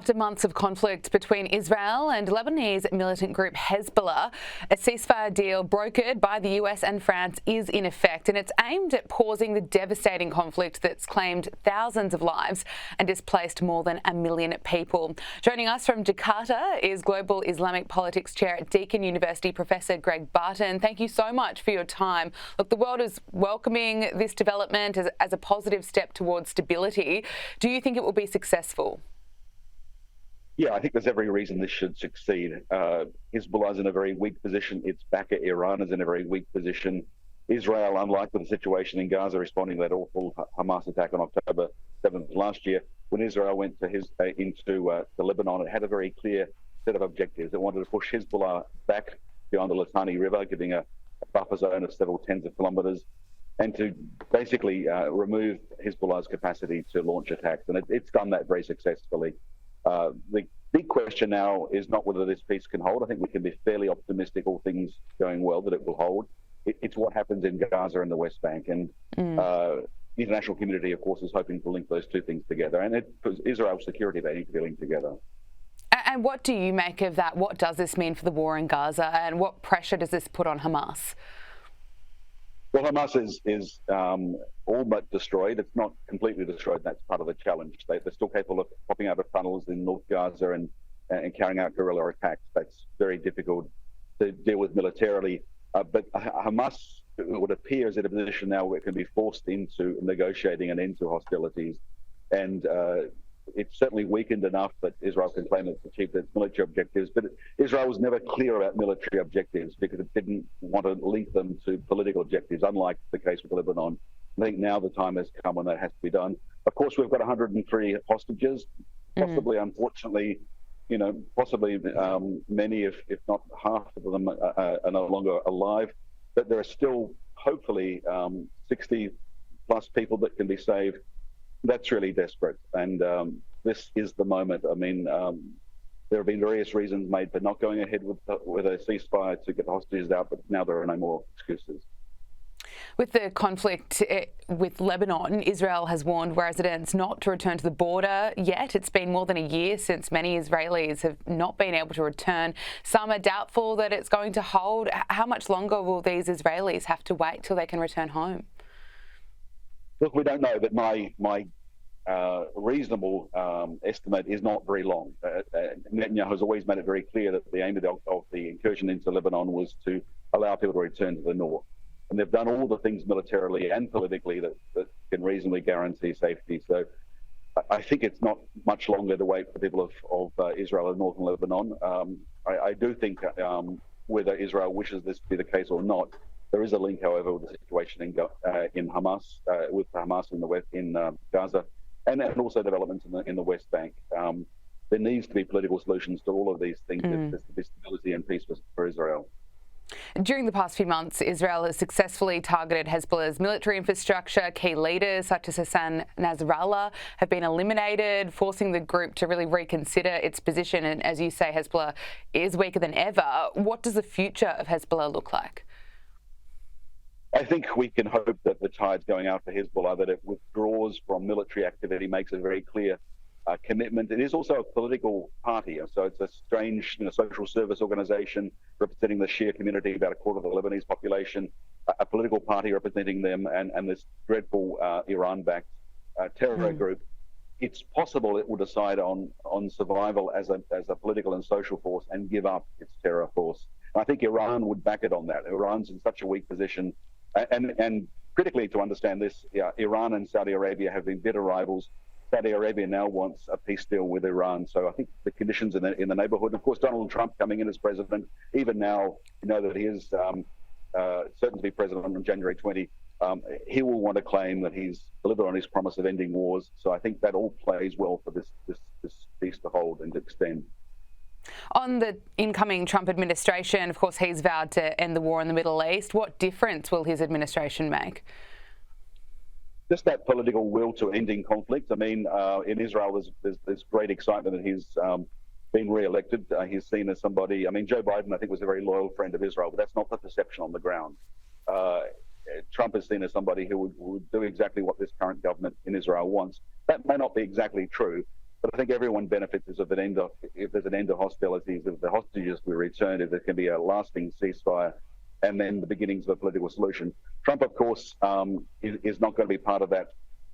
After months of conflict between Israel and Lebanese militant group Hezbollah, a ceasefire deal brokered by the US and France is in effect, and it's aimed at pausing the devastating conflict that's claimed thousands of lives and displaced more than 1 million people. Joining us from Jakarta is Global Islamic Politics Chair at Deakin University, Professor Barton. Thank you so much for your time. Look, the world is welcoming this development as a positive step towards stability. Do you think it will be successful? Yeah, I think there's every reason this should succeed. Hezbollah is in a very weak position. Its backer, Iran, is in a very weak position. Israel, unlike with the situation in Gaza, responding to that awful Hamas attack on October 7th last year, when Israel went into Lebanon, it had a very clear set of objectives. It wanted to push Hezbollah back beyond the Litani River, giving a buffer zone of several tens of kilometres, and to basically remove Hezbollah's capacity to launch attacks. And it's done that very successfully. The big question now is not whether this peace can hold. I think we can be fairly optimistic, all things going well, that it will hold. It's what happens in Gaza and the West Bank. And the international community, of course, is hoping to link those two things together. And for Israel's security, they need to be linked together. And what do you make of that? What does this mean for the war in Gaza? And what pressure does this put on Hamas? Well, Hamas is all but destroyed. It's not completely destroyed. That's part of the challenge. They're still capable of popping out of tunnels in North Gaza and carrying out guerrilla attacks. That's very difficult to deal with militarily. But Hamas, it would appear, is in a position now where it can be forced into negotiating an end to hostilities. And it's certainly weakened enough that Israel can claim it's achieved its military objectives. But Israel was never clear about military objectives because it didn't want to link them to political objectives, unlike the case with Lebanon. I think now the time has come when that has to be done. Of course, we've got 103 hostages, possibly, unfortunately, possibly many, if not half of them are no longer alive. But there are still, hopefully, 60 plus people that can be saved. That's really desperate, and this is the moment. I mean, there have been various reasons made for not going ahead with a ceasefire to get the hostages out, but now there are no more excuses. With the conflict with Lebanon, Israel has warned residents not to return to the border yet. It's been more than a year since many Israelis have not been able to return. Some are doubtful that it's going to hold. How much longer will these Israelis have to wait till they can return home? Look, we don't know, but my reasonable estimate is not very long. Netanyahu has always made it very clear that the aim of the incursion into Lebanon was to allow people to return to the north. And they've done all the things militarily and politically that can reasonably guarantee safety. So I think it's not much longer to wait for the people of Israel and northern Lebanon. I do think whether Israel wishes this to be the case or not, there is a link, however, with the situation in Hamas, with Hamas in the West, in Gaza, and also developments in the West Bank. There needs to be political solutions to all of these things. There's to be stability and peace for Israel. During the past few months, Israel has successfully targeted Hezbollah's military infrastructure. Key leaders such as Hassan Nasrallah have been eliminated, forcing the group to really reconsider its position. And as you say, Hezbollah is weaker than ever. What does the future of Hezbollah look like? I think we can hope that the tide's going out for Hezbollah, that it withdraws from military activity, makes a very clear commitment. It is also a political party, so it's a strange social service organisation representing the Shia community, about a quarter of the Lebanese population, a political party representing them, and this dreadful Iran-backed terror group. It's possible it will decide on survival as a political and social force and give up its terror force. And I think Iran would back it on that. Iran's in such a weak position. And critically, to understand this, Iran and Saudi Arabia have been bitter rivals. Saudi Arabia now wants a peace deal with Iran. So I think the conditions in the neighborhood, of course, Donald Trump coming in as president, even now, that he is certain to be president on January 20, he will want to claim that he's delivered on his promise of ending wars. So I think that all plays well for this peace to hold and to extend. On the incoming Trump administration, of course, he's vowed to end the war in the Middle East. What difference will his administration make? Just that political will to ending conflict. I mean, in Israel, there's great excitement that he's been re-elected. He's seen as somebody, Joe Biden, I think, was a very loyal friend of Israel, but that's not the perception on the ground. Trump is seen as somebody who would do exactly what this current government in Israel wants. That may not be exactly true, But I think everyone benefits if there's an end to hostilities, if the hostages were returned, if there can be a lasting ceasefire, and then the beginnings of a political solution. Trump, of course, is not going to be part of that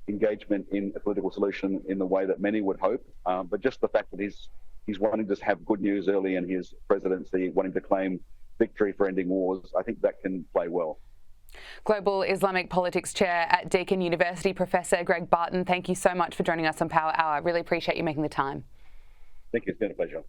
engagement in a political solution in the way that many would hope. But just the fact that he's wanting to have good news early in his presidency, wanting to claim victory for ending wars, I think that can play well. Global Islamic Politics Chair at Deakin University, Professor Greg Barton, thank you so much for joining us on Power Hour. Really appreciate you making the time. Thank you. It's been a pleasure.